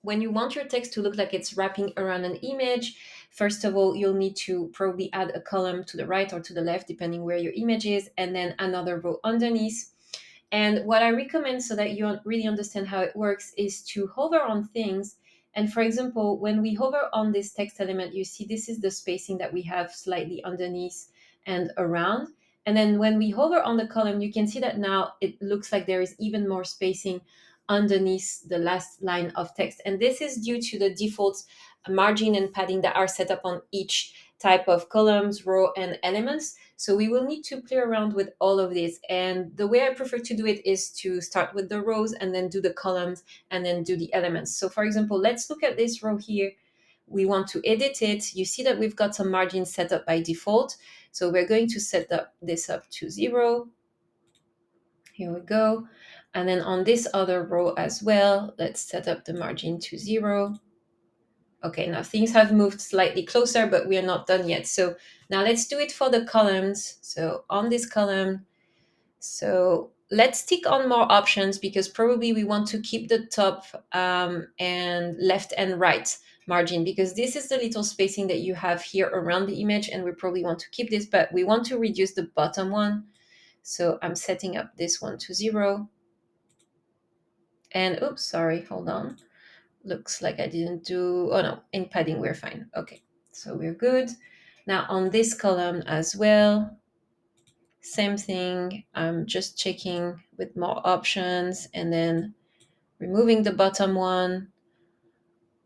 when you want your text to look like it's wrapping around an image, first of all, you'll need to probably add a column to the right or to the left, depending where your image is, and then another row underneath. And what I recommend so that you really understand how it works is to hover on things. And for example, when we hover on this text element, you see this is the spacing that we have slightly underneath and around. And then when we hover on the column, you can see that now it looks like there is even more spacing underneath the last line of text. And this is due to the default margin and padding that are set up on each type of columns, row, and elements. So we will need to play around with all of this. And the way I prefer to do it is to start with the rows and then do the columns and then do the elements. So for example, let's look at this row here. We want to edit it. You see that we've got some margins set up by default. So we're going to set this up to 0. Here we go. And then on this other row as well, let's set up the margin to 0. Okay, now things have moved slightly closer, but we are not done yet. So now let's do it for the columns. So on this column, so let's tick on more options because probably we want to keep the top and left and right margin, because this is the little spacing that you have here around the image, and we probably want to keep this, but we want to reduce the bottom one. So I'm setting up this one to 0. And oops, sorry, hold on. Looks like I didn't do, oh no, in padding we're fine. Okay, so we're good. Now on this column as well, same thing. I'm just checking with more options and then removing the bottom one.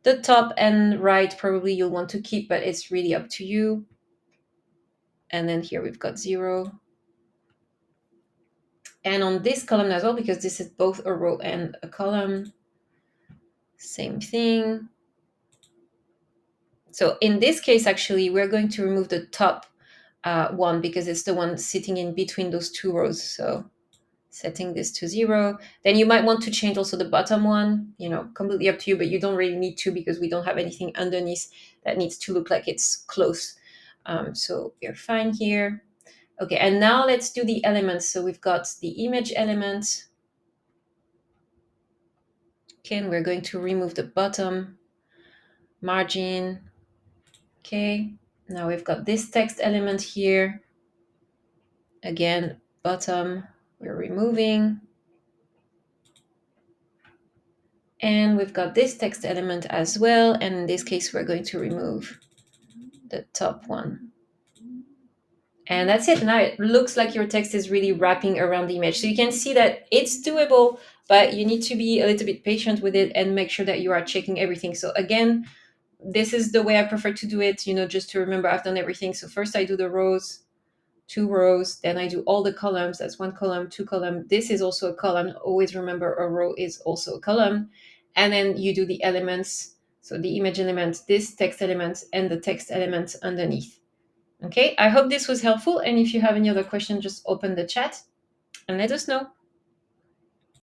The top and right probably you'll want to keep, but it's really up to you. And then here we've got 0. And on this column as well, because this is both a row and a column, same thing. So in this case, actually, we're going to remove the top one because it's the one sitting in between those two rows. So setting this to 0. Then you might want to change also the bottom one, completely up to you, but you don't really need to because we don't have anything underneath that needs to look like it's close. So we're fine here. Okay, and now let's do the elements. So we've got the image element. Okay, and we're going to remove the bottom margin. Okay, now we've got this text element here. Again, bottom, we're removing. And we've got this text element as well. And in this case, we're going to remove the top one. And that's it. Now it looks like your text is really wrapping around the image. So you can see that it's doable, but you need to be a little bit patient with it and make sure that you are checking everything. So again, this is the way I prefer to do it, just to remember I've done everything. So first I do the rows, 2 rows, then I do all the columns. That's 1 column, 2 column. This is also a column. Always remember a row is also a column. And then you do the elements. So the image element, this text element, and the text element underneath. Okay, I hope this was helpful. And if you have any other questions, just open the chat and let us know.